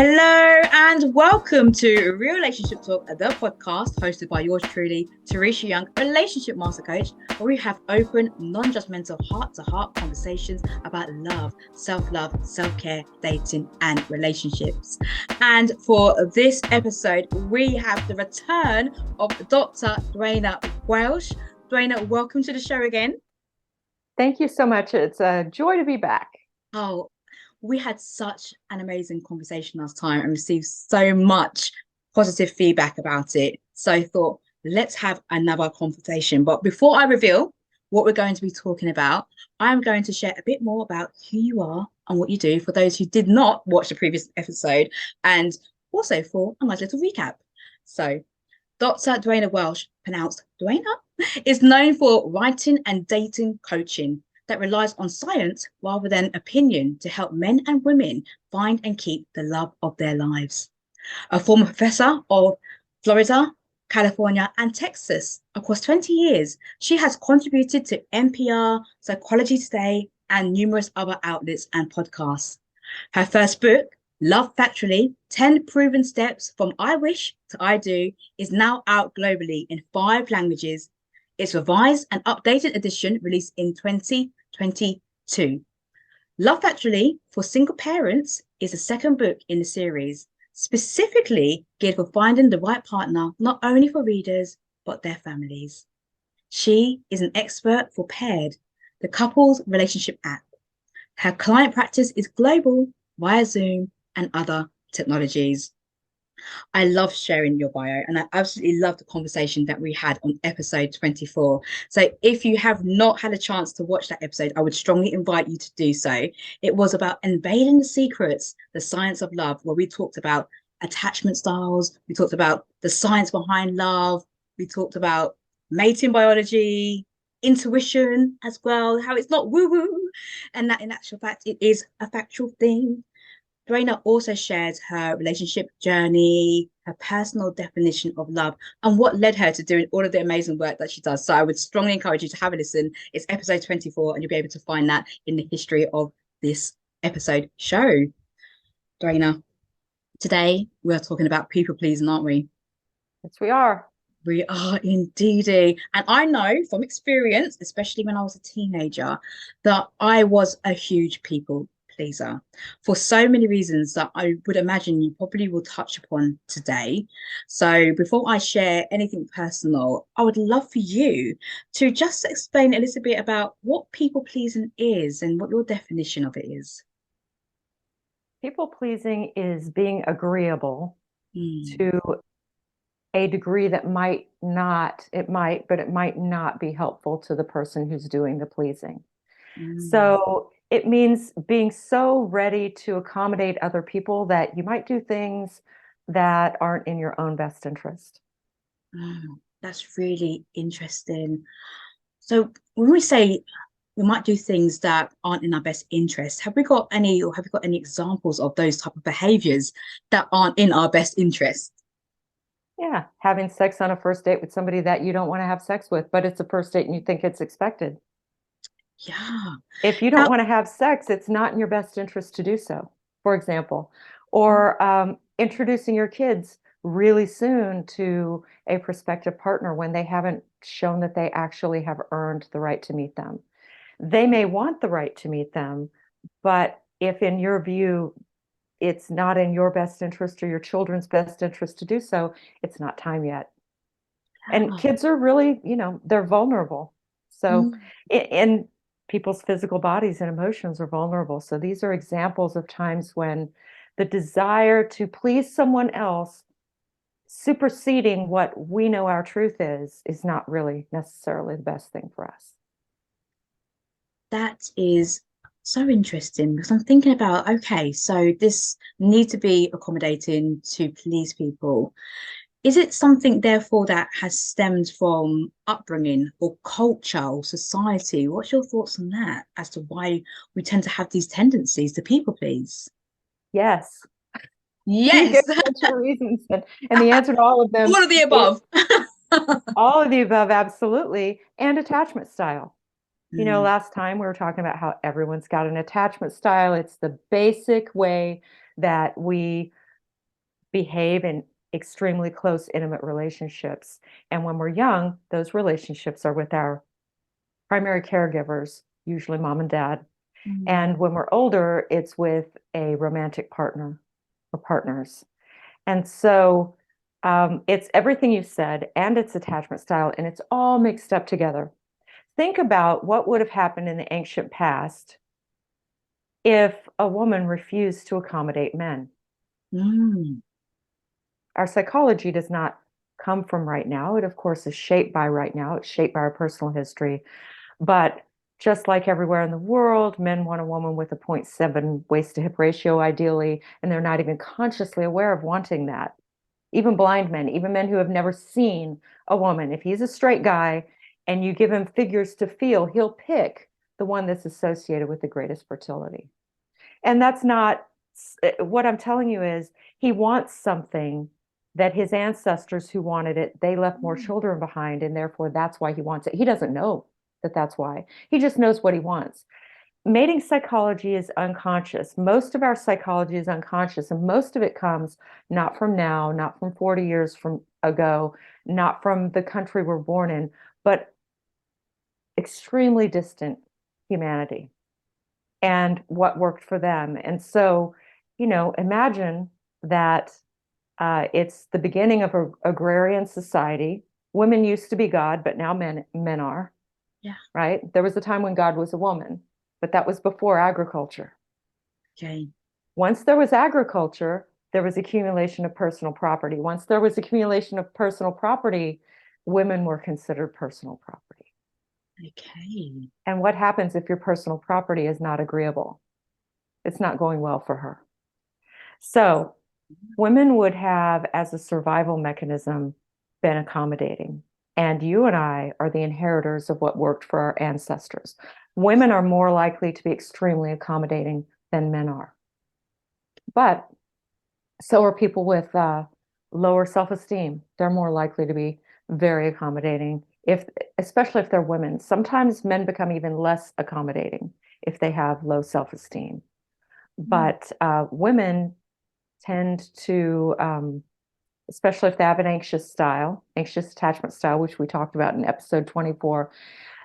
Hello and welcome to Real-Ationship Talk, the podcast hosted by yours truly, Teresha Young, relationship master coach, where we have open, non-judgmental, heart-to-heart conversations about love, self-love, self-care, dating, and relationships. And for this episode, we have the return of Dr. Duana Welch. Duana, welcome to the show again. Thank you so much. It's a joy to be back. Oh, we had such an amazing conversation last time and received so much positive feedback about it. So I thought, let's have another conversation. But before I reveal what we're going to be talking about, I'm going to share a bit more about who you are and what you do for those who did not watch the previous episode, and also for a nice little recap. So Dr. Duana Welch, pronounced Duana, is known for writing and dating coaching that relies on science rather than opinion to help men and women find and keep the love of their lives. A former professor of Florida, California, and Texas across 20 years, she has contributed to NPR, Psychology Today, and numerous other outlets and podcasts. Her first book, Love Factually, 10 Proven Steps from I Wish to I Do, is now out globally in 5 languages. Its revised and updated edition released in 2022. Love Factually for Single Parents is the second book in the series, specifically geared for finding the right partner, not only for readers, but their families. She is an expert for Paired, the couples relationship app. Her client practice is global via Zoom and other technologies. I love sharing your bio, and I absolutely love the conversation that we had on episode 24. So if you have not had a chance to watch that episode, I would strongly invite you to do so. It was about unveiling the secrets, the science of love, where we talked about attachment styles, we talked about the science behind love, we talked about mating biology, intuition as well, how it's not woo-woo, and that in actual fact, it is a factual thing. Duana also shares her relationship journey, her personal definition of love, and what led her to doing all of the amazing work that she does. So I would strongly encourage you to have a listen. It's episode 24, and you'll be able to find that in the history of this episode show. Duana, today we're talking about people pleasing, aren't we? Yes, we are. We are indeed. And I know from experience, especially when I was a teenager, that I was a huge people pleaser for so many reasons that I would imagine you probably will touch upon today. So before I share anything personal, I would love for you to just explain a little bit about what people pleasing is and what your definition of it is. People pleasing is being agreeable to a degree that might not be helpful to the person who's doing the pleasing. So it means being so ready to accommodate other people that you might do things that aren't in your own best interest. That's really interesting. So when we say we might do things that aren't in our best interest, have you got any examples of those type of behaviors that aren't in our best interest? Yeah, having sex on a first date with somebody that you don't want to have sex with, but it's a first date and you think it's expected. Yeah. If you don't want to have sex, it's not in your best interest to do so, for example. Or introducing your kids really soon to a prospective partner when they haven't shown that they actually have earned the right to meet them. They may want the right to meet them, but if in your view, it's not in your best interest or your children's best interest to do so, it's not time yet. And kids are really, they're vulnerable. So, and people's physical bodies and emotions are vulnerable. So these are examples of times when the desire to please someone else superseding what we know our truth is not really necessarily the best thing for us. That is so interesting, because I'm thinking about, okay, so this need to be accommodating to please people. Is it something, therefore, that has stemmed from upbringing or culture or society? What's your thoughts on that as to why we tend to have these tendencies to people please? Yes. Yes. You give a bunch of reasons, and the answer to all of them. All of the above. All of the above, absolutely. And attachment style. Last time we were talking about how everyone's got an attachment style. It's the basic way that we behave in extremely close, intimate relationships. And when we're young, those relationships are with our primary caregivers, usually mom and dad. And when we're older, it's with a romantic partner or partners. And so it's everything you said, and it's attachment style, and it's all mixed up together. Think about what would have happened in the ancient past if a woman refused to accommodate men. Mm. Our psychology does not come from right now. It, of course, is shaped by right now. It's shaped by our personal history. But just like everywhere in the world, men want a woman with a 0.7 waist to hip ratio, ideally, and they're not even consciously aware of wanting that. Even blind men, even men who have never seen a woman. If he's a straight guy and you give him figures to feel, he'll pick the one that's associated with the greatest fertility. And that's not what I'm telling you is he wants something that his ancestors who wanted it, they left more children behind, and therefore that's why he wants it. He doesn't know that that's why. He just knows what he wants. Mating psychology is unconscious. Most of our psychology is unconscious, and most of it comes not from now, not from 40 years from ago, not from the country we're born in, but extremely distant humanity and what worked for them. And so, imagine that it's the beginning of an agrarian society. Women used to be God, but now men are. Yeah. Right? There was a time when God was a woman, but that was before agriculture. Okay. Once there was agriculture, there was accumulation of personal property. Once there was accumulation of personal property, women were considered personal property. Okay. And what happens if your personal property is not agreeable? It's not going well for her. So women would have, as a survival mechanism, been accommodating. And you and I are the inheritors of what worked for our ancestors. Women are more likely to be extremely accommodating than men are. But so are people with lower self-esteem. They're more likely to be very accommodating, especially if they're women. Sometimes men become even less accommodating if they have low self-esteem. But women tend to, especially if they have an anxious attachment style, which we talked about in episode 24,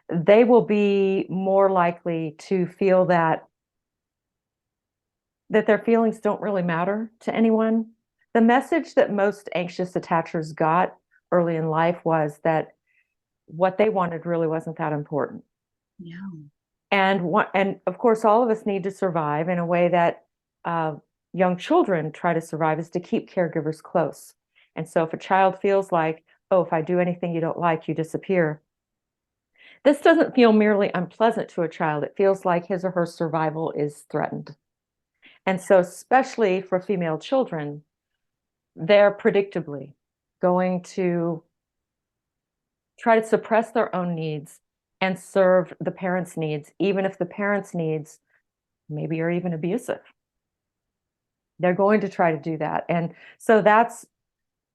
they will be more likely to feel that their feelings don't really matter to anyone. The message that most anxious attachers got early in life was that what they wanted really wasn't that important. Yeah. And of course, all of us need to survive in a way that young children try to survive is to keep caregivers close. And so if a child feels like, oh, if I do anything you don't like, you disappear. This doesn't feel merely unpleasant to a child. It feels like his or her survival is threatened. And so especially for female children, they're predictably going to try to suppress their own needs and serve the parents' needs, even if the parents' needs maybe are even abusive. They're going to try to do that. And so that's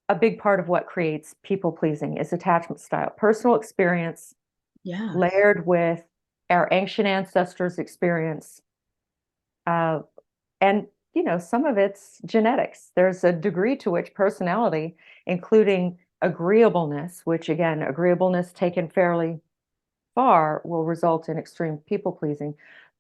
a big part of what creates people pleasing is attachment style, personal experience, layered with our ancient ancestors' experience. And, some of it's genetics. There's a degree to which personality, including agreeableness, which again, agreeableness taken fairly far will result in extreme people pleasing.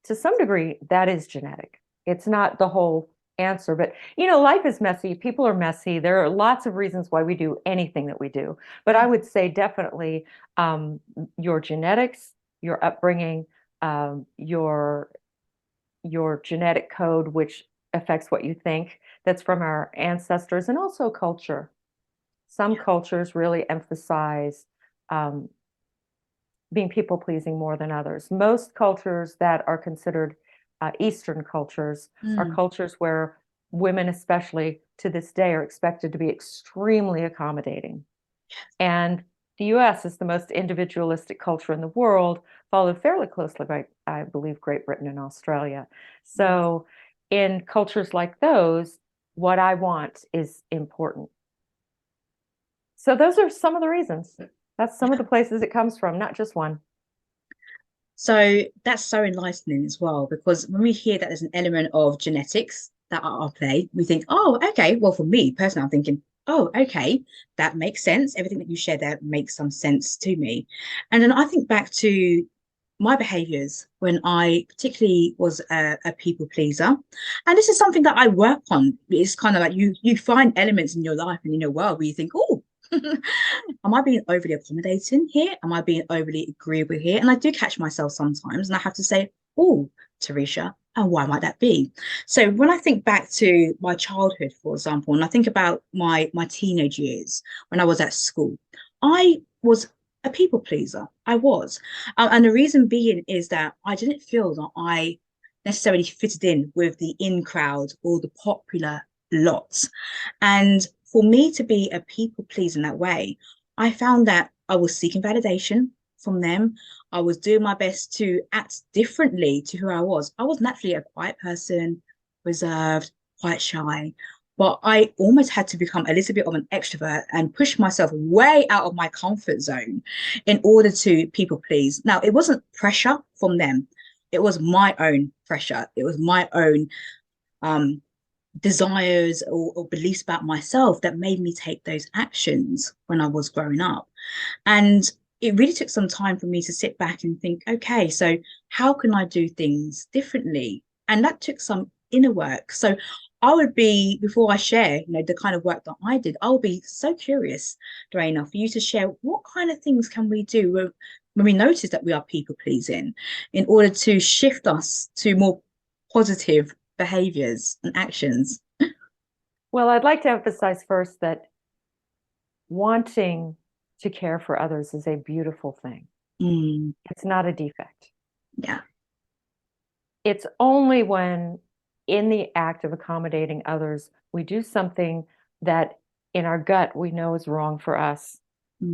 To some degree, that is genetic. It's not the whole answer, but life is messy. People are messy. There are lots of reasons why we do anything that we do. But I would say definitely your genetics, your upbringing, your genetic code, which affects what you think, that's from our ancestors, and also culture. Some cultures really emphasize being people pleasing more than others. Most cultures that are considered Eastern cultures are cultures where women, especially to this day, are expected to be extremely accommodating. And the US is the most individualistic culture in the world, followed fairly closely by, I believe, Great Britain and Australia. So in cultures like those, what I want is important. So those are some of the reasons. That's some of the places it comes from, not just one. So that's so enlightening as well, because when we hear that there's an element of genetics that are at play, we think, oh, okay, well, for me personally, I'm thinking, oh, okay, that makes sense. Everything that you shared there makes some sense to me. And then I think back to my behaviors when I particularly was a people pleaser. And this is something that I work on. It's kind of like you find elements in your life and in your world where you think, oh, am I being overly accommodating here? Am I being overly agreeable here? And I do catch myself sometimes and I have to say, oh, Teresha, and why might that be? So when I think back to my childhood, for example, and I think about my teenage years when I was at school, I was a people pleaser. I was. And the reason being is that I didn't feel that I necessarily fitted in with the in crowd or the popular lots. And for me to be a people pleaser in that way, I found that I was seeking validation from them. I was doing my best to act differently to who I was. I was naturally a quiet person, reserved, quite shy, but I almost had to become a little bit of an extrovert and push myself way out of my comfort zone in order to people please. Now, it wasn't pressure from them. It was my own pressure. It was my own um, desires or beliefs about myself that made me take those actions when I was growing up. And it really took some time for me to sit back and think, okay, so how can I do things differently? And that took some inner work. So I would be, before I share, the kind of work that I did, I'll be so curious, Duana, for you to share what kind of things can we do when we notice that we are people pleasing in order to shift us to more positive behaviors and actions. Well, I'd like to emphasize first that wanting to care for others is a beautiful thing. It's not a defect. Yeah. It's only when in the act of accommodating others, we do something that in our gut we know is wrong for us,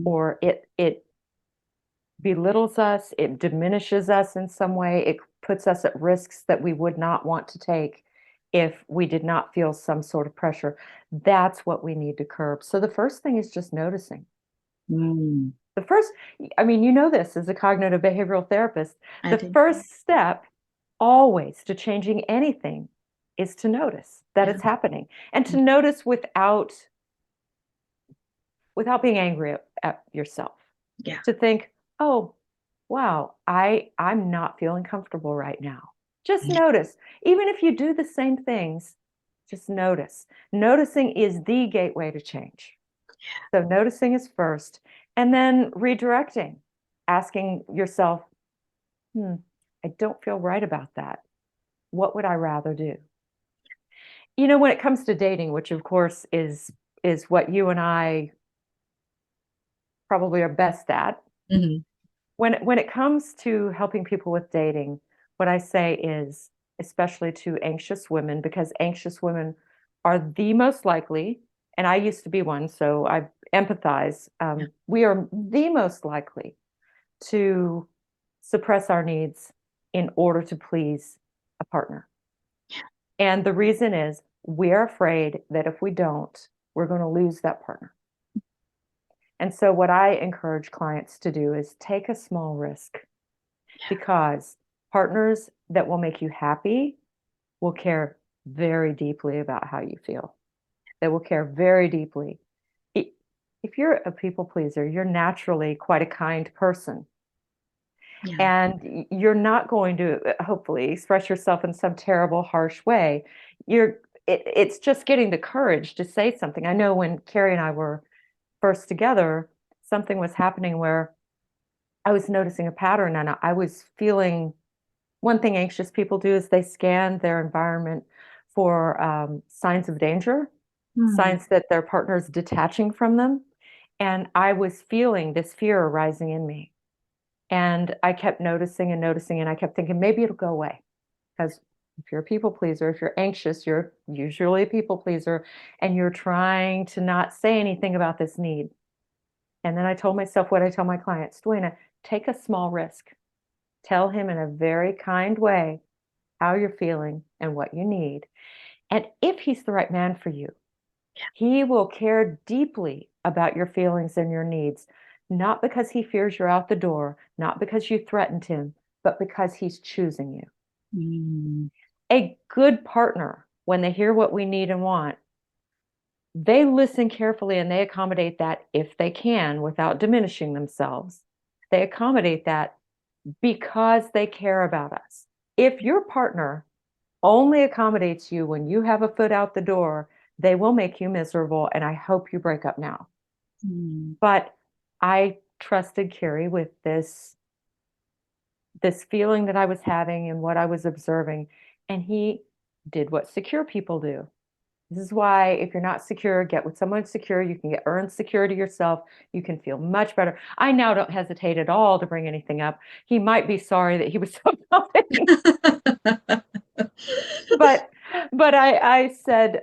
or it belittles us, it diminishes us in some way, it puts us at risks that we would not want to take if we did not feel some sort of pressure. That's what we need to curb. So the first thing is just noticing. The first, I mean, you know this as a cognitive behavioral therapist, the first step always to changing anything is to notice that it's happening, and to notice without being angry at yourself. Yeah. To think, oh, wow, I'm not feeling comfortable right now. Just notice. Even if you do the same things, just notice. Noticing is the gateway to change. So noticing is first, and then redirecting, asking yourself, I don't feel right about that. What would I rather do? You know, when it comes to dating, which of course is what you and I probably are best at, when it comes to helping people with dating, what I say is, especially to anxious women, because anxious women are the most likely, and I used to be one, so I empathize. We are the most likely to suppress our needs in order to please a partner. And the reason is we're afraid that if we don't, we're going to lose that partner. And so what I encourage clients to do is take a small risk, because partners that will make you happy will care very deeply about how you feel. They will care very deeply. If you're a people pleaser, you're naturally quite a kind person. And you're not going to hopefully express yourself in some terrible, harsh way. It's just getting the courage to say something. I know when Carrie and I were first together, something was happening where I was noticing a pattern, and I was feeling, one thing anxious people do is they scan their environment for signs of danger, signs that their partner is detaching from them. And I was feeling this fear arising in me. And I kept noticing and noticing, and I kept thinking, maybe it'll go away. Because if you're a people pleaser, if you're anxious, you're usually a people pleaser, and you're trying to not say anything about this need. And then I told myself what I tell my clients, Duana, take a small risk. Tell him in a very kind way how you're feeling and what you need. And if he's the right man for you, he will care deeply about your feelings and your needs, not because he fears you're out the door, not because you threatened him, but because he's choosing you. A good partner when they hear what we need and want, they listen carefully and they accommodate that if they can without diminishing themselves. They accommodate that because they care about us. If your partner only accommodates you when you have a foot out the door, they will make you miserable, and I hope you break up now. But I trusted Carrie with this feeling that I was having and what I was observing, and he did what secure people do. This is why if you're not secure, get with someone secure. You can earn security yourself. You can feel much better. I now don't hesitate at all to bring anything up. He might be sorry that he was so coming. but I said,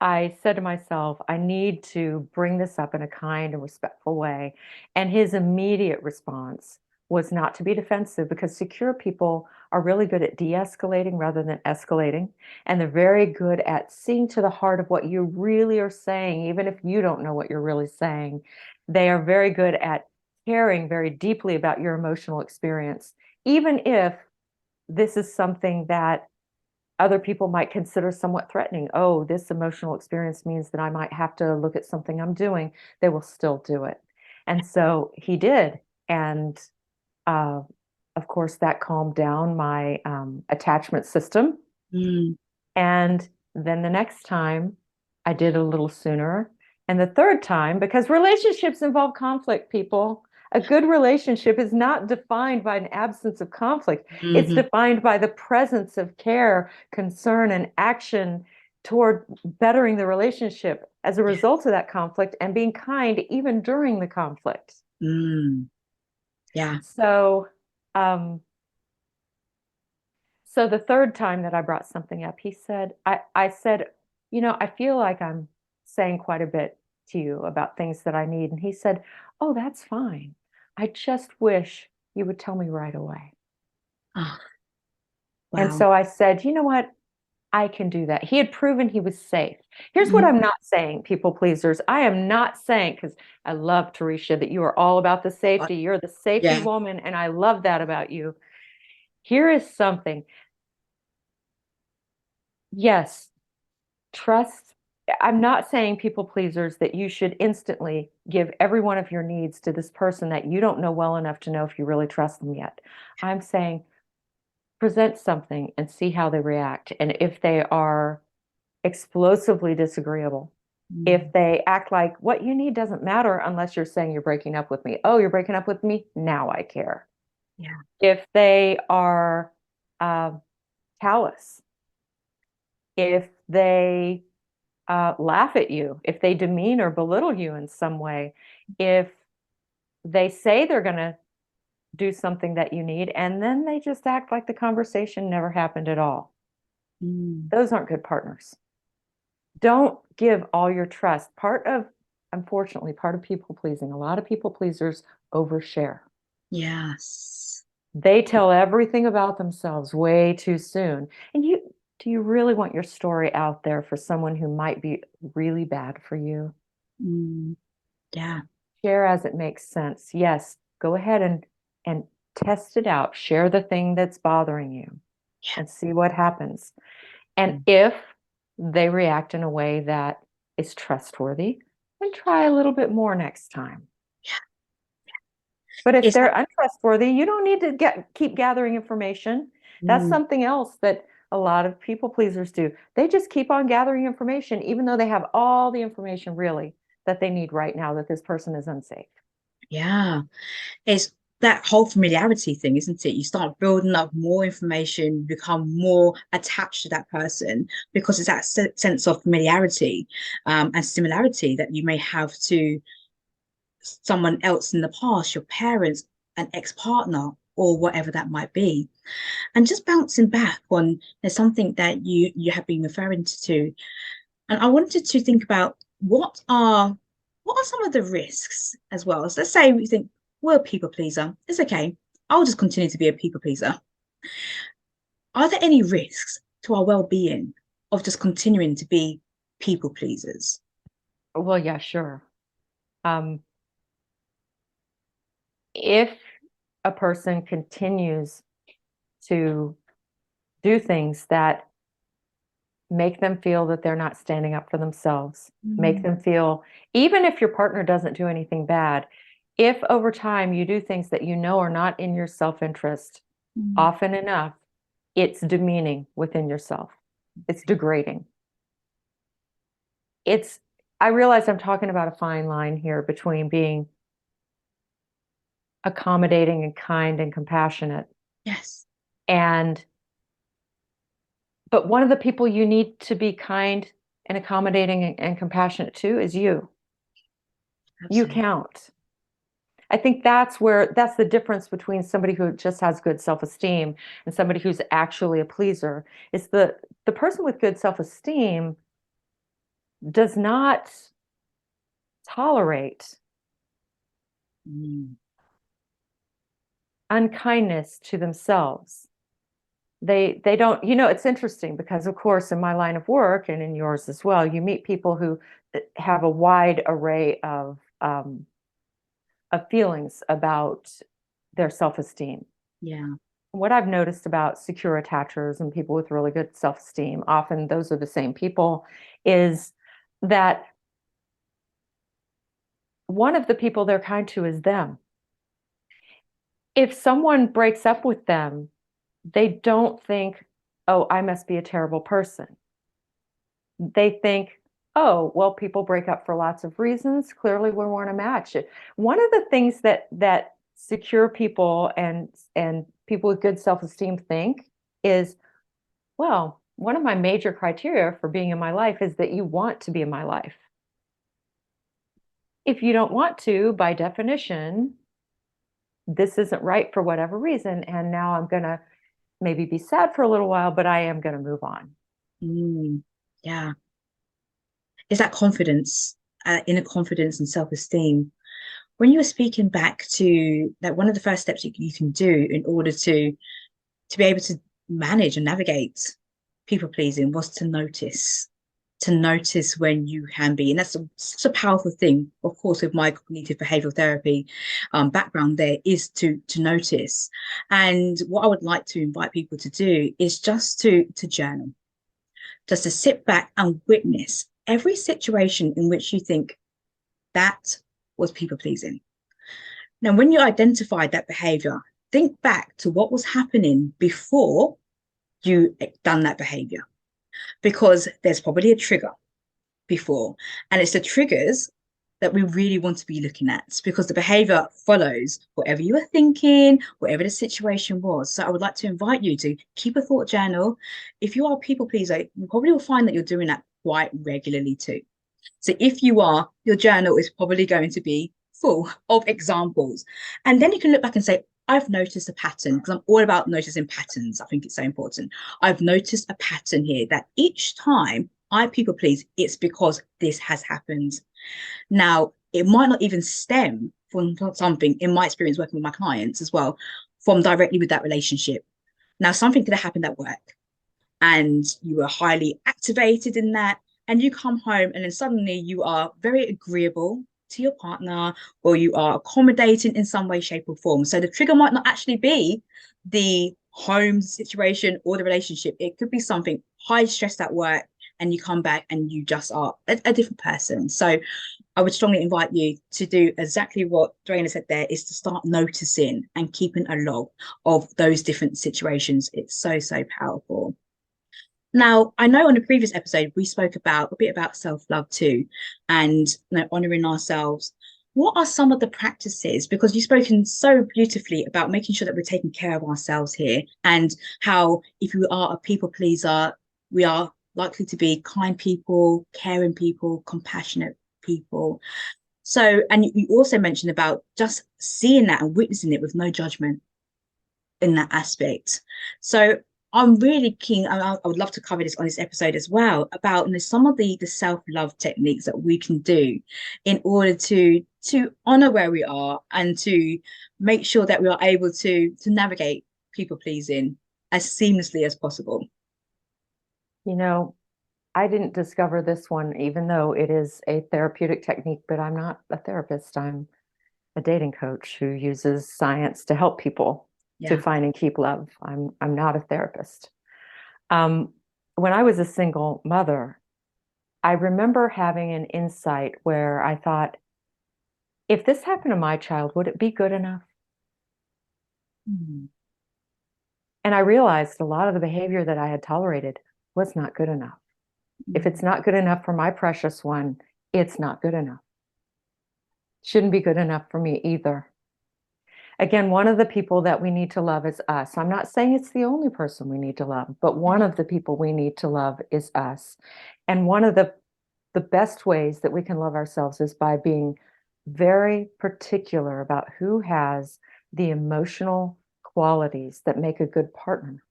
I said to myself, I need to bring this up in a kind and respectful way. And his immediate response was not to be defensive, because secure people are really good at de-escalating rather than escalating. And they're very good at seeing to the heart of what you really are saying, even if you don't know what you're really saying. They are very good at caring very deeply about your emotional experience, even if this is something that other people might consider somewhat threatening. Oh, this emotional experience means that I might have to look at something I'm doing. They will still do it. And so he did. And uh, of course, that calmed down my attachment system. And then the next time I did a little sooner. And the third time, because relationships involve conflict, people. A good relationship is not defined by an absence of conflict. It's defined by the presence of care, concern, and action toward bettering the relationship as a result of that conflict, and being kind even during the conflict. Yeah. So the third time that I brought something up, he said, I said, I feel like I'm saying quite a bit to you about things that I need. And he said, oh, that's fine. I just wish you would tell me right away. Oh, And wow. so I said, you know what? I can do that. He had proven he was safe. Here's what I'm not saying, people pleasers. I am not saying, because I love Teresha, that you are all about the safety. You're the safety Yeah. woman, and I love that about you. Here is something. Yes, trust. I'm not saying, people pleasers, that you should instantly give every one of your needs to this person that you don't know well enough to know if you really trust them yet. I'm saying present something and see how they react. And if they are explosively disagreeable, if they act like what you need doesn't matter unless you're saying you're breaking up with me. Oh, you're breaking up with me? Now I care. Yeah. If they are callous, if they laugh at you, if they demean or belittle you in some way, if they say they're going to do something that you need and then they just act like the conversation never happened at all. Those aren't good partners. Don't give all your trust. Unfortunately, part of people pleasing, a lot of people pleasers overshare. Yes. They tell everything about themselves way too soon. And do you really want your story out there for someone who might be really bad for you? Yeah. Share as it makes sense. Yes, go ahead and test it out. Share the thing that's bothering you and see what happens. And if they react in a way that is trustworthy, then try a little bit more next time. But if It's they're untrustworthy, you don't need to keep gathering information. That's something else that a lot of people pleasers do. They just keep on gathering information, even though they have all the information really that they need right now that this person is unsafe. yeah. It's that whole familiarity thing, isn't it? You start building up more information, become more attached to that person because it's that sense of familiarity and similarity that you may have to someone else in the past, your parents, an ex-partner, or whatever that might be. And just bouncing back on, there's something that you have been referring to, and I wanted to think about what are some of the risks as well. So let's say we think we're a people pleaser. It's okay. I'll just continue to be a people pleaser. Are there any risks to our well-being of just continuing to be people pleasers? Well, yeah, sure. Um, if a person continues to do things that make them feel that they're not standing up for themselves, make them feel, even if your partner doesn't do anything bad, if over time you do things that you know are not in your self-interest, often enough, it's demeaning within yourself. It's degrading. I realize I'm talking about a fine line here between being accommodating and kind and compassionate. Yes. But one of the people you need to be kind and accommodating and compassionate to is you. Absolutely. You count. I think that's the difference between somebody who just has good self-esteem and somebody who's actually a pleaser. Is the person with good self-esteem does not tolerate unkindness to themselves. They don't, it's interesting because, of course, in my line of work and in yours as well, you meet people who have a wide array of feelings about their self-esteem. Yeah. What I've noticed about secure attachers and people with really good self-esteem, often those are the same people, is that one of the people they're kind to is them. If someone breaks up with them, they don't think, oh, I must be a terrible person. They think, oh, well, people break up for lots of reasons. Clearly, we weren't a match. One of the things that secure people and people with good self-esteem think is, well, one of my major criteria for being in my life is that you want to be in my life. If you don't want to, by definition, this isn't right for whatever reason, and now I'm going to maybe be sad for a little while, but I am going to move on. Yeah. It's that confidence, inner confidence and self-esteem. When you were speaking back to that, one of the first steps you can do in order to be able to manage and navigate people pleasing was to notice when you can be. And that's such a powerful thing, of course, with my cognitive behavioral therapy background there, is to notice. And what I would like to invite people to do is just to journal, just to sit back and witness every situation in which you think that was people pleasing. Now, when you identified that behavior, think back to what was happening before you done that behavior, because there's probably a trigger before, and it's the triggers that we really want to be looking at, because the behavior follows whatever you were thinking, whatever the situation was. So I would like to invite you to keep a thought journal. If you are a people pleaser, you probably will find that you're doing that quite regularly too. So if you are, your journal is probably going to be full of examples. And then you can look back and say, I've noticed a pattern, because I'm all about noticing patterns. I think it's so important. I've noticed a pattern here that each time I people please, it's because this has happened. Now, it might not even stem from something, in my experience working with my clients as well, from directly with that relationship. Now, something could have happened at work and you were highly activated in that, and you come home and then suddenly you are very agreeable to your partner, or you are accommodating in some way, shape, or form. So the trigger might not actually be the home situation or the relationship. It could be something high stressed at work, and you come back and you just are a different person. So I would strongly invite you to do exactly what Duana said there, is to start noticing and keeping a log of those different situations. It's so, so powerful. Now, I know on a previous episode, we spoke a bit about self-love too, and honoring ourselves. What are some of the practices? Because you've spoken so beautifully about making sure that we're taking care of ourselves here, and how if you are a people pleaser, we are likely to be kind people, caring people, compassionate people. So, and you also mentioned about just seeing that and witnessing it with no judgment in that aspect. So I'm really keen, I would love to cover this on this episode as well, about some of the self-love techniques that we can do in order to honor where we are, and to make sure that we are able to navigate people pleasing as seamlessly as possible. I didn't discover this one, even though it is a therapeutic technique, but I'm not a therapist. I'm a dating coach who uses science to help people to find and keep love. I'm not a therapist. Um, when I was a single mother, I remember having an insight where I thought, if this happened to my child, would it be good enough? Mm. And I realized a lot of the behavior that I had tolerated was not good enough. If it's Mm. not good enough for my precious one, it's not good enough. Shouldn't be good enough for me either. Again, one of the people that we need to love is us. I'm not saying it's the only person we need to love, but one of the people we need to love is us. And one of the best ways that we can love ourselves is by being very particular about who has the emotional qualities that make a good partner.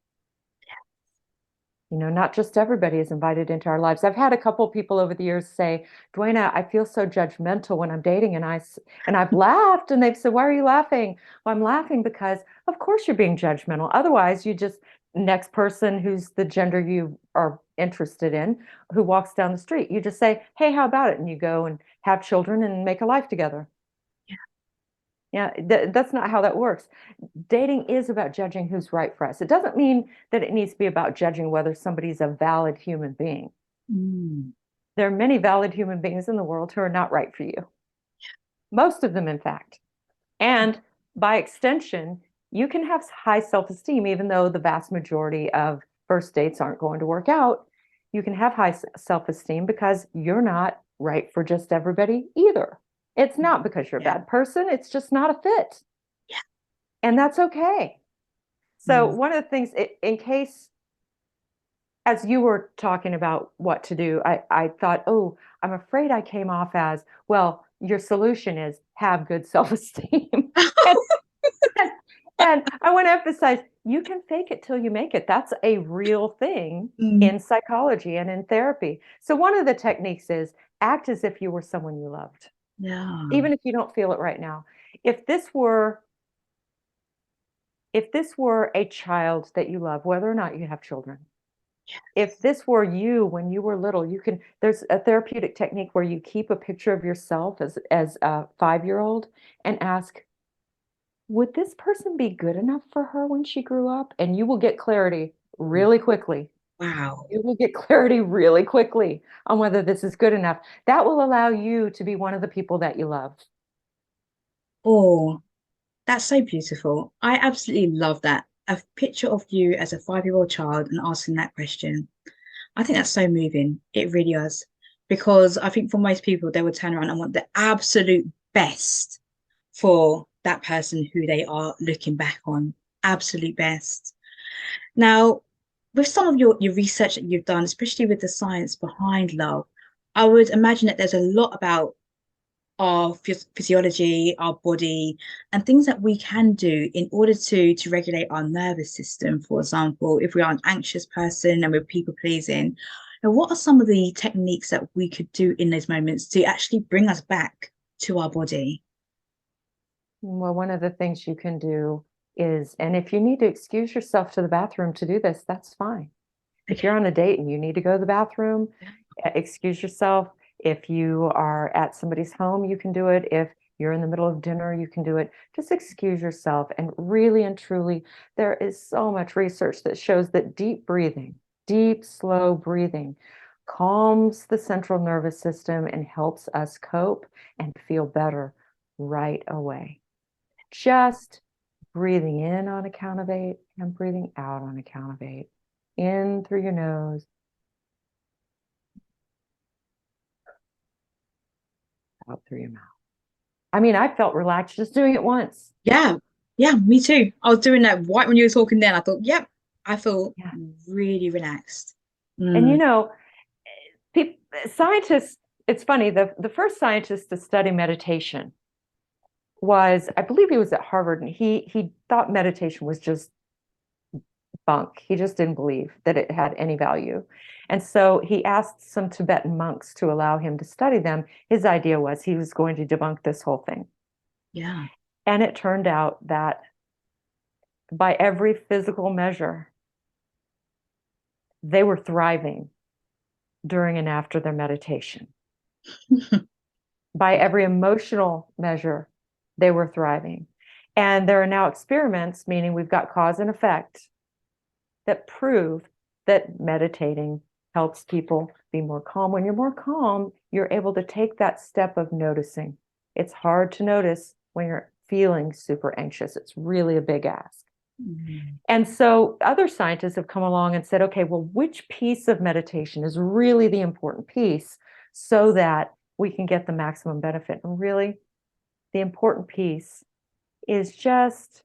You know, not just everybody is invited into our lives. I've had a couple of people over the years say, Duana, I feel so judgmental when I'm dating. And I've laughed and they've said, why are you laughing? Well, I'm laughing because of course you're being judgmental. Otherwise, you just next person who's the gender you are interested in, who walks down the street, you just say, hey, how about it? And you go and have children and make a life together. Yeah, that's not how that works. Dating is about judging who's right for us. It doesn't mean that it needs to be about judging whether somebody's a valid human being. Mm. There are many valid human beings in the world who are not right for you. Most of them, in fact. And by extension, you can have high self-esteem, even though the vast majority of first dates aren't going to work out. You can have high self-esteem because you're not right for just everybody either. It's not because you're a Yeah. bad person, it's just not a fit. Yeah. And that's okay. So Mm. one of the things, in case, as you were talking about what to do, I thought, oh, I'm afraid I came off as, well, your solution is have good self-esteem. and, and I want to emphasize, you can fake it till you make it. That's a real thing Mm. in psychology and in therapy. So one of the techniques is act as if you were someone you loved, Yeah. even if you don't feel it right now. If this were if this were a child that you love, whether or not you have children, if this were you when you were little, there's a therapeutic technique where you keep a picture of yourself as a 5-year-old and ask, would this person be good enough for her when she grew up? And you will get clarity really quickly. Wow. You will get clarity really quickly on whether this is good enough. That will allow you to be one of the people that you love. Oh, that's so beautiful. I absolutely love that. A picture of you as a 5-year-old child and asking that question. I think that's so moving. It really is. Because I think for most people, they would turn around and want the absolute best for that person who they are looking back on. Absolute best. Now, with some of your research that you've done, especially with the science behind love, I would imagine that there's a lot about our physiology, our body, and things that we can do in order to regulate our nervous system. For example, if we are an anxious person and we're people pleasing, and what are some of the techniques that we could do in those moments to actually bring us back to our body? Well, one of the things you can do is, and if you need to excuse yourself to the bathroom to do this, that's fine. If Okay. you're on a date and you need to go to the bathroom, Yeah. excuse yourself. If you are at somebody's home, you can do it. If you're in the middle of dinner, you can do it. Just excuse yourself. And really and truly, there is so much research that shows that deep breathing, deep, slow breathing, calms the central nervous system and helps us cope and feel better right away. Just breathing in on a count of 8 and breathing out on a count of 8. In through your nose, out through your mouth. I mean, I felt relaxed just doing it once. Yeah, yeah, me too. I was doing that right when you were talking then. I thought, yep, I feel Yeah. really relaxed. And Mm. people, scientists, it's funny, the first scientist to study meditation was, I believe he was at Harvard, and he thought meditation was just bunk. He just didn't believe that it had any value. And so he asked some Tibetan monks to allow him to study them. His idea was he was going to debunk this whole thing. Yeah. And it turned out that by every physical measure, they were thriving during and after their meditation. By every emotional measure, they were thriving. And there are now experiments, meaning we've got cause and effect, that prove that meditating helps people be more calm. When you're more calm, you're able to take that step of noticing. It's hard to notice when you're feeling super anxious. It's really a big ask. Mm. And so other scientists have come along and said, okay, well, which piece of meditation is really the important piece so that we can get the maximum benefit? And really, the important piece is just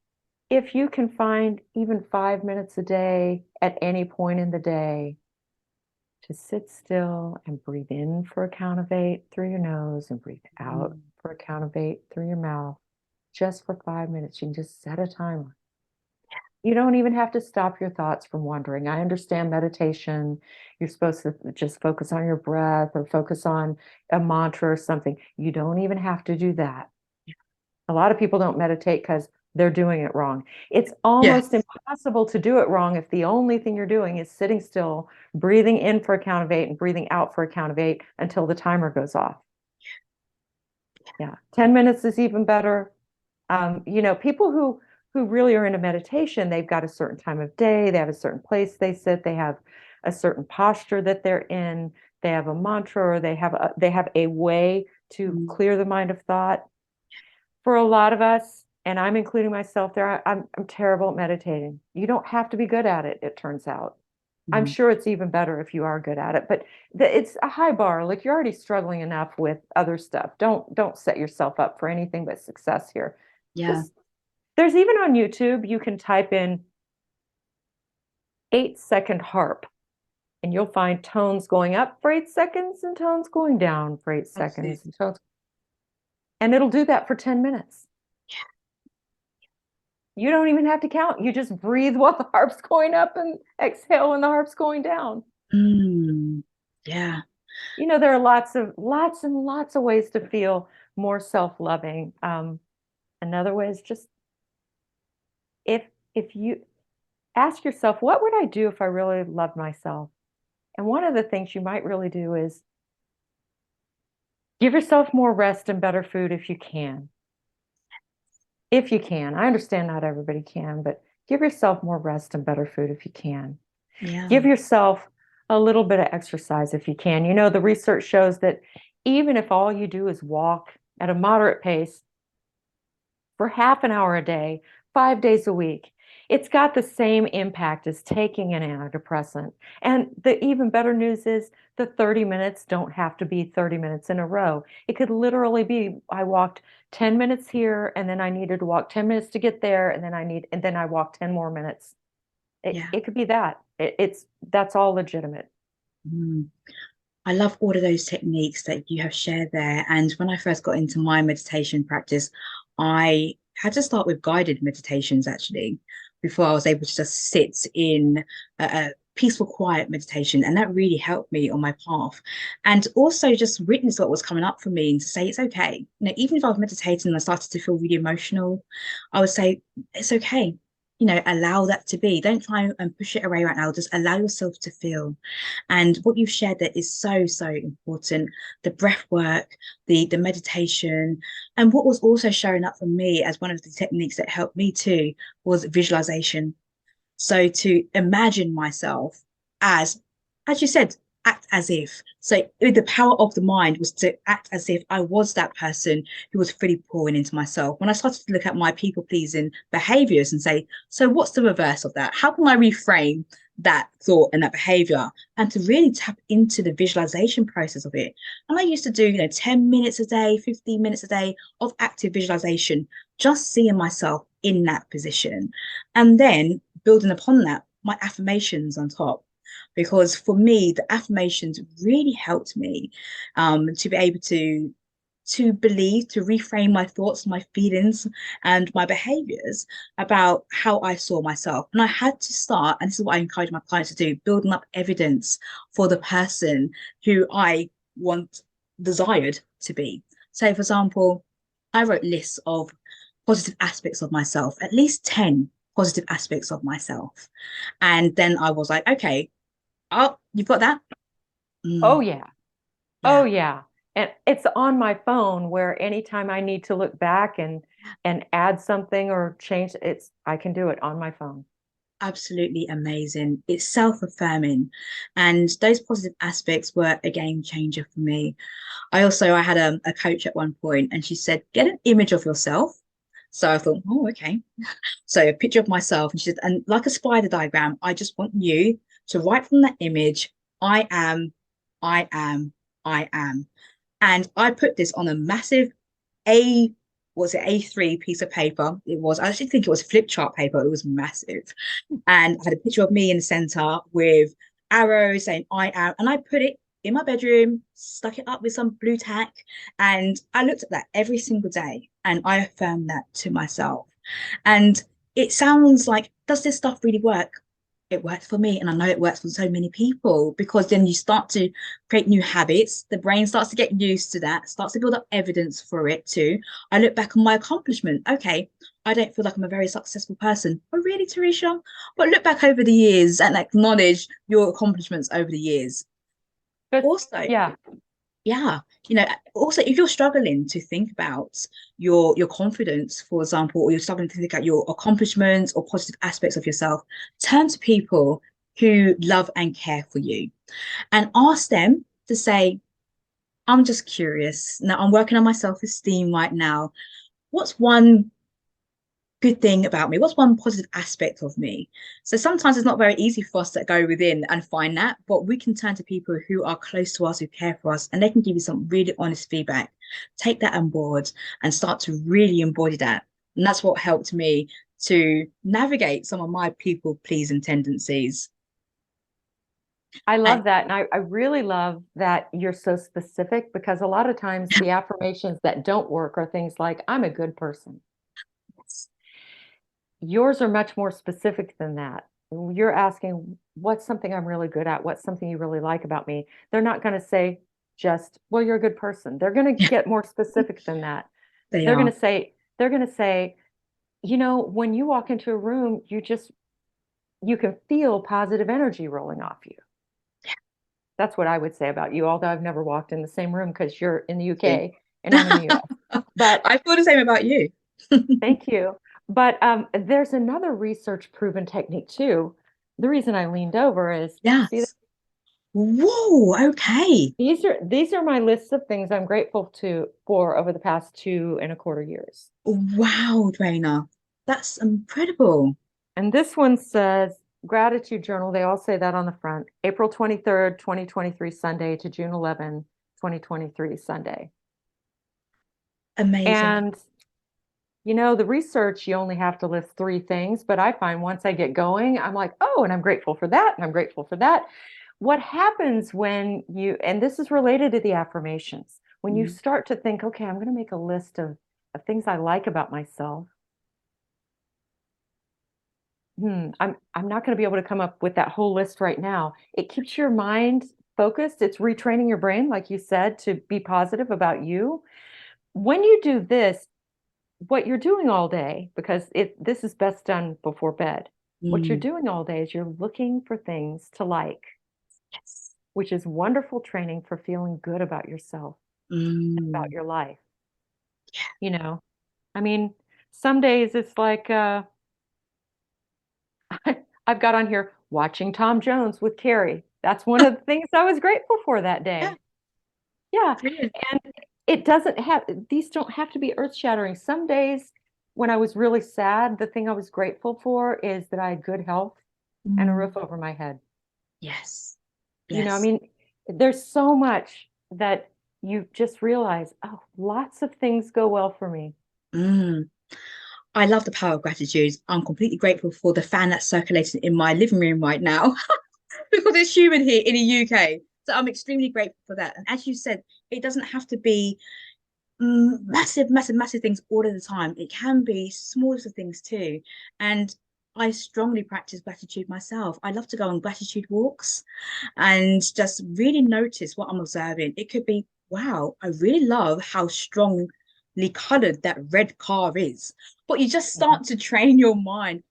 if you can find even 5 minutes a day at any point in the day to sit still and breathe in for a count of 8 through your nose and breathe out for a count of 8 through your mouth, just for 5 minutes. You can just set a timer. You don't even have to stop your thoughts from wandering. I understand meditation. You're supposed to just focus on your breath or focus on a mantra or something. You don't even have to do that. A lot of people don't meditate because they're doing it wrong. It's Yeah. almost impossible to do it wrong if the only thing you're doing is sitting still, breathing in for a count of 8 and breathing out for a count of 8 until the timer goes off. Yeah, 10 minutes is even better. People who really are into meditation, they've got a certain time of day, they have a certain place they sit, they have a certain posture that they're in, they have a mantra, or they have a way to clear the mind of thought. For a lot of us, and I'm including myself there, I'm terrible at meditating. You don't have to be good at it, it turns out. I'm Mm. sure it's even better if you are good at it, but it's a high bar. Like you're already struggling enough with other stuff. Don't set yourself up for anything but success here. Yeah. Just there's even on YouTube, you can type in 8-second harp and you'll find tones going up for 8 seconds and tones going down for 8 seconds and it'll do that for 10 minutes. You don't even have to count. You just breathe while the harp's going up and exhale when the harp's going down. Mm. Yeah. There are lots and lots of ways to feel more self-loving. Another way is just if you ask yourself, what would I do if I really loved myself? And one of the things you might really do is give yourself more rest and better food if you can. If you can. I understand not everybody can, but give yourself more rest and better food if you can. Yeah. Give yourself a little bit of exercise if you can. The research shows that even if all you do is walk at a moderate pace for half an hour a day, 5 days a week, it's got the same impact as taking an antidepressant. And the even better news is the 30 minutes don't have to be 30 minutes in a row. It could literally be I walked 10 minutes here and then I needed to walk 10 minutes to get there and then I walked 10 more minutes. Yeah. It could be that. That's all legitimate. Mm. I love all of those techniques that you have shared there. And when I first got into my meditation practice, I had to start with guided meditations actually, before I was able to just sit in a peaceful, quiet meditation. And that really helped me on my path. And also just witness what was coming up for me and to say it's okay. Even if I was meditating and I started to feel really emotional, I would say it's okay. Allow that to be. Don't try and push it away right now. Just allow yourself to feel. And what you've shared there is so, so important. The breath work, the meditation. And what was also showing up for me as one of the techniques that helped me too was visualization. So to imagine myself as you said, act as if. So the power of the mind was to act as if I was that person who was fully pouring into myself. When I started to look at my people pleasing behaviors and say, so what's the reverse of that? How can I reframe that thought and that behavior and to really tap into the visualization process of it? And I used to do, 10 minutes a day, 15 minutes a day of active visualization, just seeing myself in that position. And then building upon that, my affirmations on top. Because for me, the affirmations really helped me to be able to believe, to reframe my thoughts, my feelings, and my behaviors about how I saw myself. And I had to start, and this is what I encourage my clients to do, building up evidence for the person who I desired to be. So, for example, I wrote lists of positive aspects of myself, at least 10 positive aspects of myself. And then I was like, okay, oh, you've got that? Oh, Mm, yeah. Oh, yeah. yeah. And it's on my phone where anytime I need to look back and add something or change, I can do it on my phone. absolutely amazing. It's self-affirming. And those positive aspects were a game changer for me. I had a coach at one point and she said, get an image of yourself. So I thought, oh, okay. So a picture of myself. And she said, and like a spider diagram, I just want you to write from that image, I am, I am, I am. And I put this on a massive A, was it A3 piece of paper? It was, I actually think it was flip chart paper. It was massive. And I had a picture of me in the center with arrows saying I am. And I put it in my bedroom, stuck it up with some blue tack. And I looked at that every single day and I affirmed that to myself. And it sounds like, does this stuff really work? It works for me. And I know it works for so many people because then you start to create new habits. The brain starts to get used to that, starts to build up evidence for it too. I look back on my accomplishment. Okay, I don't feel like I'm a very successful person. Oh, really, Teresha? But look back over the years and acknowledge your accomplishments over the years. But Also, yeah, yeah, also if you're struggling to think about your confidence, for example, or you're struggling to think about your accomplishments or positive aspects of yourself, turn to people who love and care for you and ask them to say, I'm just curious. Now I'm working on my self-esteem right now. What's one good thing about me? What's one positive aspect of me? So sometimes it's not very easy for us to go within and find that, but we can turn to people who are close to us, who care for us, and they can give you some really honest feedback. Take that on board and start to really embody that. And that's what helped me to navigate some of my people pleasing tendencies. I And love that. And I really love that you're so specific because a lot of times the affirmations that don't work are things like, I'm a good person. Yours are much more specific than that. You're asking, what's something I'm really good at? What's something you really like about me? They're not going to say just, well, you're a good person. They're going to get more specific than that. they They're going are. to say, they're going to say, when you walk into a room, you can feel positive energy rolling off you. That's what I would say about you, although I've never walked in the same room because you're in the UK and I'm in the US. But I feel the same about you. thank you. But there's another research proven technique too. The reason I leaned over is see that Yes. Whoa, okay. these are my lists of things I'm grateful for over the past 2.25 years. Wow, Drainer. That's incredible. And this one says gratitude journal. They all say that on the front. April 23rd, 2023 Sunday to June 11, 2023 Sunday. Amazing. And the research, you only have to list 3 things, but I find once I get going, I'm like, oh, and I'm grateful for that, and I'm grateful for that. What happens and this is related to the affirmations, when you Mm. start to think, okay, I'm going to make a list of things I like about myself. I'm not going to be able to come up with that whole list right now. It keeps your mind focused. It's retraining your brain, like you said, to be positive about you. When you do this, what you're doing all day, because this is best done before bed. What you're Mm. doing all day is you're looking for things to like, Yes. which is wonderful training for feeling good about yourself and about Mm. your life. You know, I mean, some days it's like I've got on here watching Tom Jones with Carrie. That's one of the things I was grateful for that Yeah, day. Yeah. brilliant. And these don't have to be earth shattering. Some days when I was really sad, the thing I was grateful for is that I had good health and a Mm. roof over my head. Yes. I Yes. mean, there's so much that you just realize, oh, lots of things go well for me. Mm. I love the power of gratitude. I'm completely grateful for the fan that's circulating in my living room right now because it's humid here in the UK. So I'm extremely grateful for that. And as you said, it doesn't have to be massive, massive, massive things all of the time. It can be smaller things too. And I strongly practice gratitude myself. I love to go on gratitude walks and just really notice what I'm observing. It could be, wow, I really love how strongly colored that red car is. But you just Mhm. start to train your mind.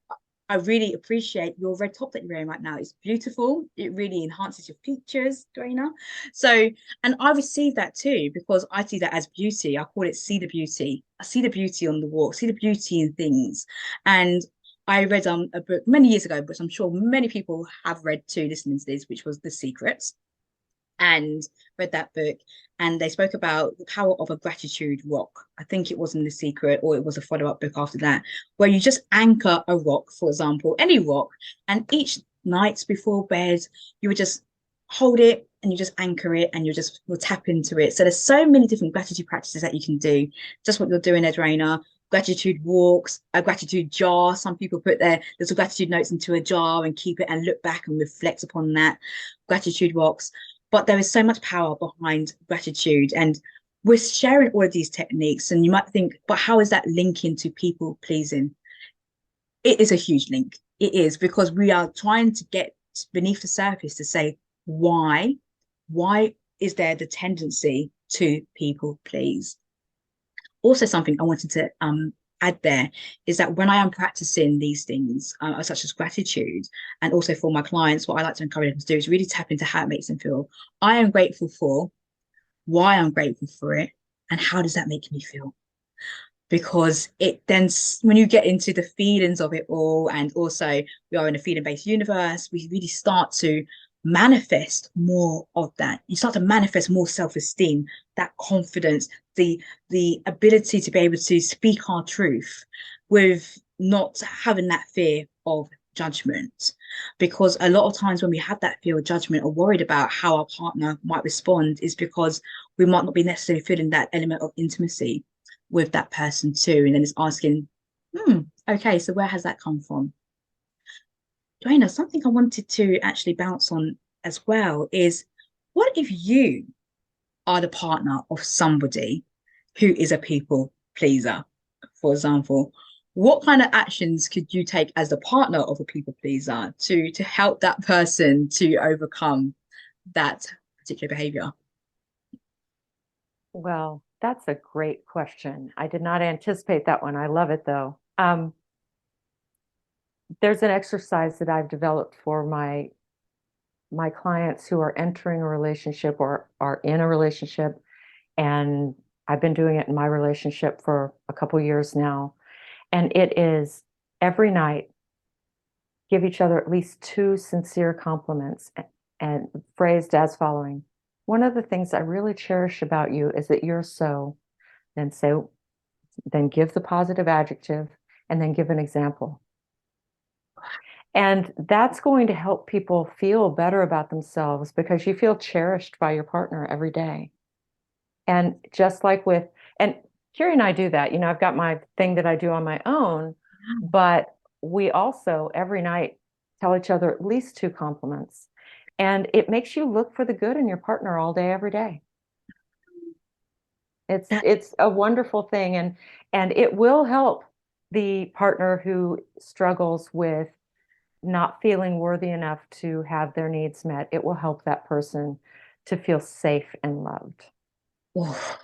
I really appreciate your red top that you're wearing right now. It's beautiful. It really enhances your features, Duana. So, and I receive that too because I see that as beauty. I call it see the beauty. I see the beauty on the walk, see the beauty in things. And I read a book many years ago, which I'm sure many people have read too, listening to this, which was The Secret, and read that book. And they spoke about the power of a gratitude rock. I think it was in The Secret, or it was a follow-up book after that, where you just anchor a rock, for example, any rock, and each night before bed, you would just hold it and you just anchor it and you just will tap into it. So there's so many different gratitude practices that you can do. Just what you're doing, Edwina. Gratitude walks, a gratitude jar. Some people put their little gratitude notes into a jar and keep it and look back and reflect upon that. Gratitude walks. But there is so much power behind gratitude. And we're sharing all of these techniques. And you might think, but how is that linking to people pleasing? It is a huge link. It is, because we are trying to get beneath the surface to say, why is there the tendency to people please? Also, something I wanted to add there is that when I am practicing these things, such as gratitude, and also for my clients, what I like to encourage them to do is really tap into how it makes them feel. I am grateful for, why I'm grateful for it, and how does that make me feel? Because it then, when you get into the feelings of it all, and also we are in a feeling-based universe, we really start to manifest more of that. You start to manifest more self-esteem, that confidence, the ability to be able to speak our truth with not having that fear of judgment. Because a lot of times when we have that fear of judgment or worried about how our partner might respond, is because we might not be necessarily feeling that element of intimacy with that person too. And then it's asking, okay, so where has that come from? Duana, something I wanted to actually bounce on as well is, what if you are the partner of somebody who is a people pleaser, for example? What kind of actions could you take as the partner of a people pleaser to help that person to overcome that particular behavior? Well, that's a great question. I did not anticipate that one. I love it though. There's an exercise that I've developed for my clients who are entering a relationship or are in a relationship, and I've been doing it in my relationship for a couple years now. And it is every night, give each other at least 2 sincere compliments, and phrased as following: one of the things I really cherish about you is that you're so, then give the positive adjective, and then give an example. And that's going to help people feel better about themselves, because you feel cherished by your partner every day. And just like and Carrie and I do that. I've got my thing that I do on my own, but we also every night tell each other at least 2 compliments. And it makes you look for the good in your partner all day, every day. It's a wonderful thing, and it will help the partner who struggles with not feeling worthy enough to have their needs met. It will help that person to feel safe and loved. Oh,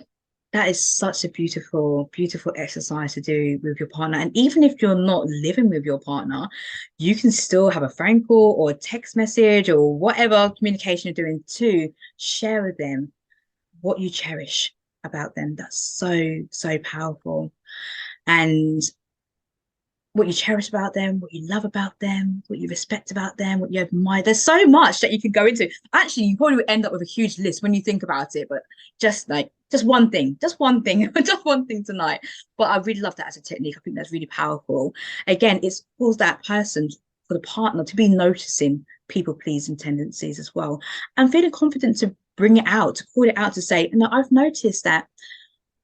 that is such a beautiful, beautiful exercise to do with your partner. And even if you're not living with your partner, you can still have a phone call or a text message or whatever communication you're doing to share with them what you cherish about them. That's so, so powerful. And what you cherish about them, what you love about them, what you respect about them, what you admire. There's so much that you could go into. Actually, you probably would end up with a huge list when you think about it, but just one thing, just one thing, just one thing tonight. But I really love that as a technique. I think that's really powerful. Again, it's for that person, for the partner, to be noticing people pleasing tendencies as well, and feeling confident to bring it out, to call it out, to say, no, I've noticed that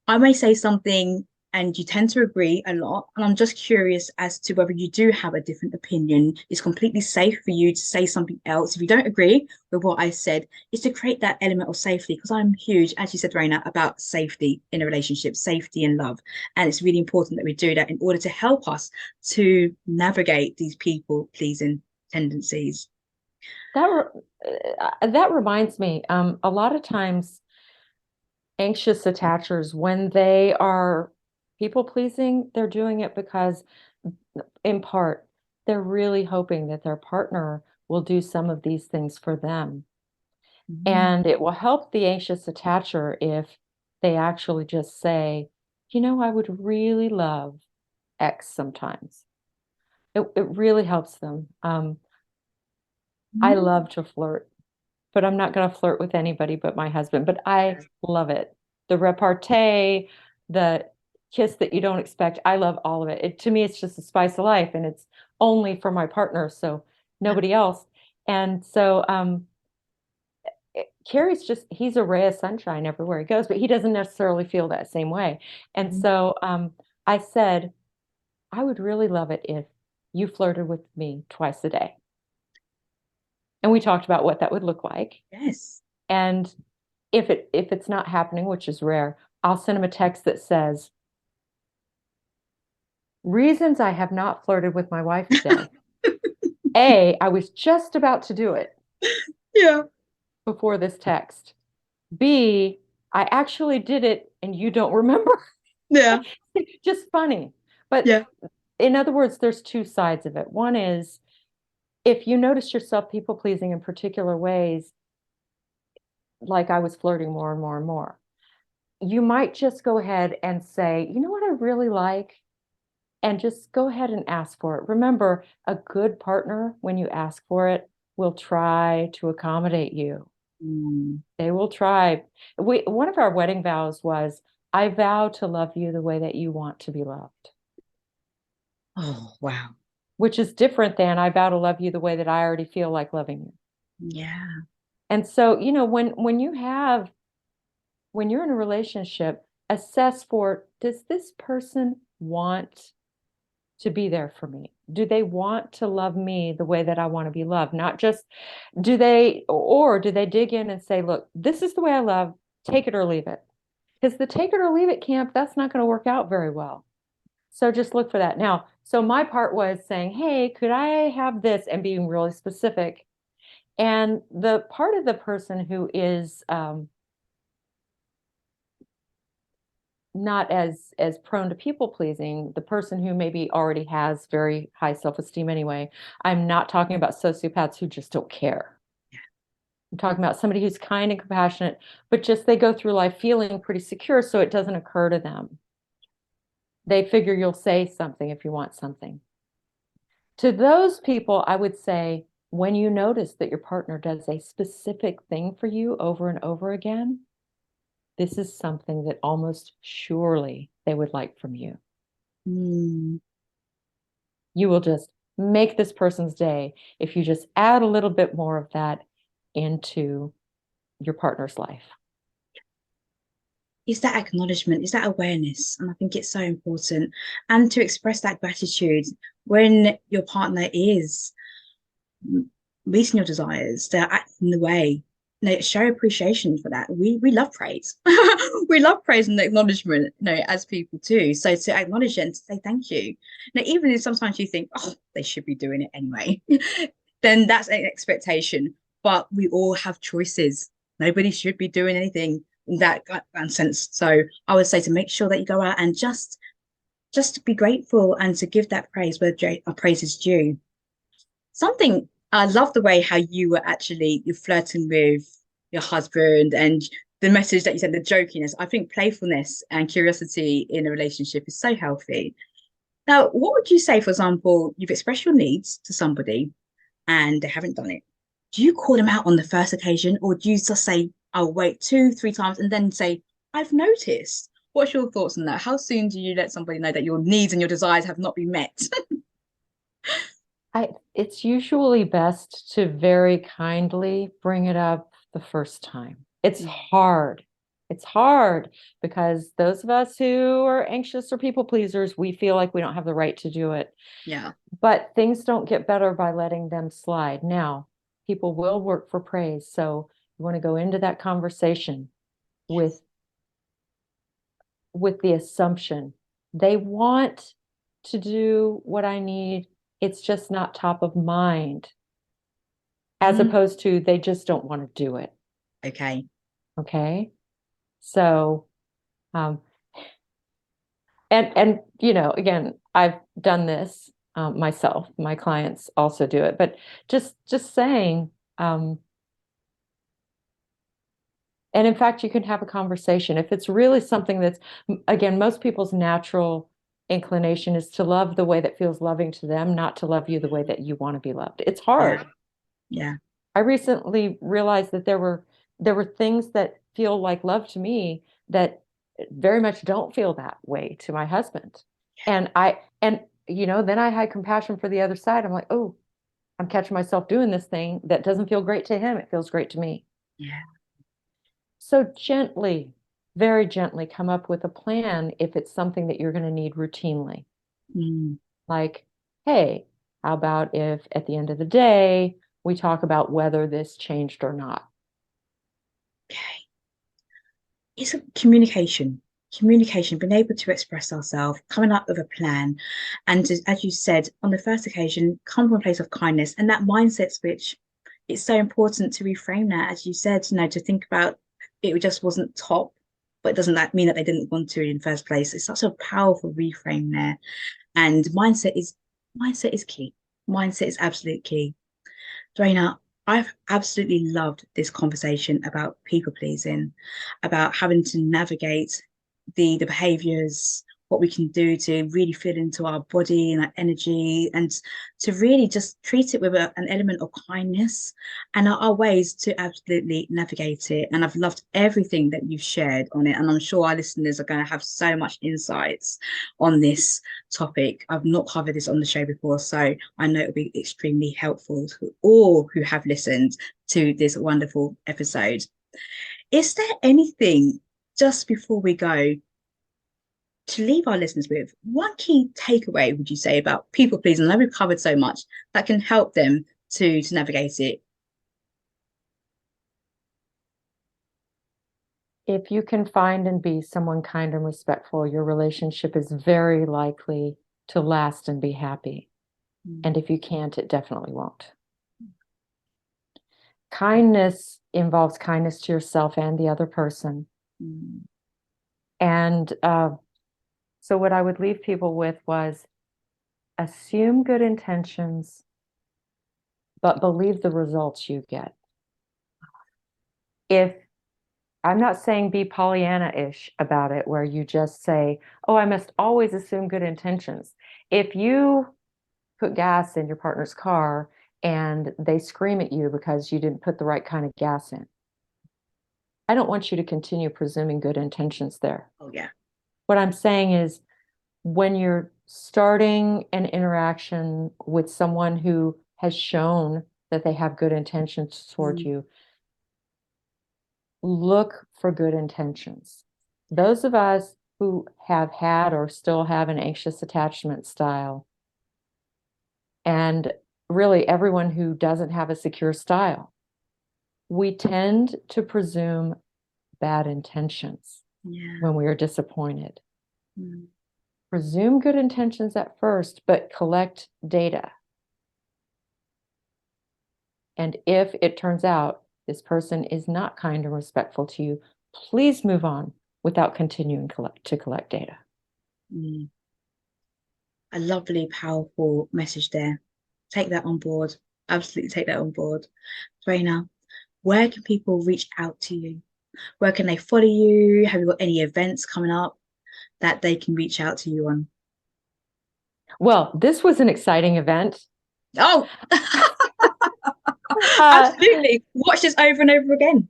I may say something and you tend to agree a lot. And I'm just curious as to whether you do have a different opinion. It's completely safe for you to say something else. If you don't agree with what I said, it's to create that element of safety, because I'm huge, as you said, Raina, about safety in a relationship, safety and love. And it's really important that we do that in order to help us to navigate these people-pleasing tendencies. That reminds me, a lot of times anxious attachers, when they are people pleasing, they're doing it because, in part, they're really hoping that their partner will do some of these things for them. And it will help the anxious attacher if they actually just say, I would really love X sometimes. It really helps them. I love to flirt, but I'm not going to flirt with anybody but my husband. But I love it. The repartee, the kiss that you don't expect. I love all of it. To me, it's just a spice of life, and it's only for my partner, so nobody else. And so Carrie's just, he's a ray of sunshine everywhere he goes, but he doesn't necessarily feel that same way. And so I said, I would really love it if you flirted with me twice a day. And we talked about what that would look like. Yes. And if it's not happening, which is rare, I'll send him a text that says, reasons I have not flirted with my wife today. A, I was just about to do it. Yeah. Before this text. B, I actually did it and you don't remember. Yeah. Just funny. But Yeah. in other words, there's two sides of it. One is if you notice yourself people pleasing in particular ways, like I was flirting more and more and more, you might just go ahead and say, you know what I really like? And just go ahead and ask for it. Remember, a good partner, when you ask for it, will try to accommodate you. They will try. One of our wedding vows was, I vow to love you the way that you want to be loved. Oh, wow. Which is different than I vow to love you the way that I already feel like loving you. Yeah. And so, you know, when you're in a relationship, assess for, does this person want to be there for me? Do they want to love me the way that I want to be loved? Not just do they dig in and say, look, this is the way I love, take it or leave it. Because the take it or leave it camp, that's not going to work out very well. So just look for that. Now, so my part was saying, hey, could I have this, and being really specific. And the part of the person who is not as prone to people pleasing, the person who maybe already has very high self-esteem anyway. I'm not talking about sociopaths who just don't care. I'm talking about somebody who's kind and compassionate, but just they go through life feeling pretty secure, so it doesn't occur to them. They figure you'll say something if you want something. To those people, I would say, when you notice that your partner does a specific thing for you over and over again, this is something that almost surely they would like from you. You will just make this person's day if you just add a little bit more of that into your partner's life. Is that acknowledgement, is that awareness. And I think it's so important. And to express that gratitude when your partner is meeting your desires, they're acting the way. Show appreciation for that. We love praise. We love praise and acknowledgement, as people too. So to acknowledge it and to say thank you. Now, even if sometimes you think, oh, they should be doing it anyway, then that's an expectation. But we all have choices. Nobody should be doing anything in that sense. So I would say to make sure that you go out and just to be grateful and to give that praise where praise is due. Something I love the way how you were you're flirting with your husband and the message that you said, the jokiness. I think playfulness and curiosity in a relationship is so healthy. Now, what would you say, for example, you've expressed your needs to somebody and they haven't done it? Do you call them out on the first occasion, or do you just say, I'll wait 2-3 times and then say, I've noticed? What's your thoughts on that? How soon do you let somebody know that your needs and your desires have not been met? It's usually best to very kindly bring it up the first time. It's hard. It's hard because those of us who are anxious or people pleasers, we feel like we don't have the right to do it. Yeah. But things don't get better by letting them slide. Now, people will work for praise. So you want to go into that conversation with the assumption they want to do what I need. It's just not top of mind, as opposed to they just don't want to do it. Okay. Okay. So, and again, I've done this myself. My clients also do it, but just saying, and in fact, you can have a conversation if it's really something that's, again, most people's natural inclination is to love the way that feels loving to them, not to love you the way that you want to be loved. It's hard. Yeah. I recently realized that there were things that feel like love to me that very much don't feel that way to my husband. And then I had compassion for the other side. I'm like, oh, I'm catching myself doing this thing that doesn't feel great to him. It feels great to me. Yeah. So gently, very gently come up with a plan if it's something that you're going to need routinely. Mm. Like, hey, how about if at the end of the day, we talk about whether this changed or not? Okay. It's a communication, being able to express ourselves, coming up with a plan, and to, as you said, on the first occasion, come from a place of kindness and that mindset switch. It's so important to reframe that, as you said, to think about it just wasn't top, but it doesn't that mean that they didn't want to in the first place. It's such a powerful reframe there. And mindset is key. Mindset is absolute key. Duana, I've absolutely loved this conversation about people pleasing, about having to navigate the behaviors, what we can do to really feel into our body and our energy, and to really just treat it with an element of kindness and our ways to absolutely navigate it. And I've loved everything that you've shared on it. And I'm sure our listeners are going to have so much insights on this topic. I've not covered this on the show before, so I know it'll be extremely helpful to all who have listened to this wonderful episode. Is there anything, just before we go, to leave our listeners with one key takeaway, would you say, about people pleasing? I know we've covered so much that can help them to navigate it. If you can find and be someone kind and respectful, your relationship is very likely to last and be happy. And if you can't, it definitely won't. Kindness involves kindness to yourself and the other person. And so what I would leave people with was assume good intentions, but believe the results you get. If I'm not saying be Pollyanna-ish about it, where you just say, oh, I must always assume good intentions. If you put gas in your partner's car and they scream at you because you didn't put the right kind of gas in, I don't want you to continue presuming good intentions there. Oh, yeah. What I'm saying is, when you're starting an interaction with someone who has shown that they have good intentions toward you, look for good intentions. Those of us who have had or still have an anxious attachment style, and really everyone who doesn't have a secure style, we tend to presume bad intentions when we are disappointed. Presume good intentions at first, but collect data. And if it turns out this person is not kind and respectful to you, please move on without continuing to collect data. A lovely, powerful message there. Take that on board. Absolutely take that on board. Duana, where can people reach out to you? Where can they follow you? Have you got any events coming up that they can reach out to you on? Well, this was an exciting event. Oh, absolutely. Watch this over and over again.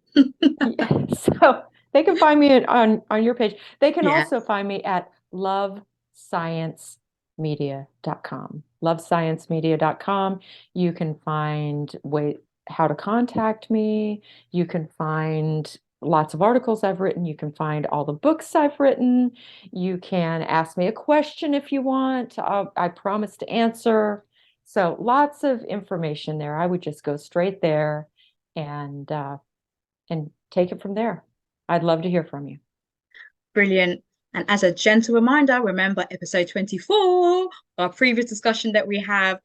So they can find me on your page. They can also find me at lovesciencemedia.com. Lovesciencemedia.com. You can find how to contact me. You can find lots of articles I've written. You can find all the books I've written. You can ask me a question if you want. I promise to answer. So lots of information there. I would just go straight there and take it from there. I'd love to hear from you. Brilliant. And as a gentle reminder, remember episode 24, our previous discussion that we have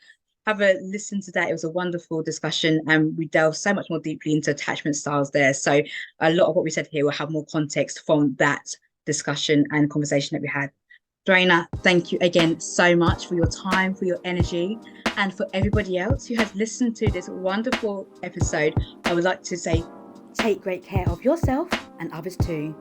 a listen to that. It was a wonderful discussion and we delved so much more deeply into attachment styles there. So a lot of what we said here will have more context from that discussion and conversation that we had. Duana, thank you again so much for your time, for your energy, and for everybody else who has listened to this wonderful episode. I would like to say, take great care of yourself and others too.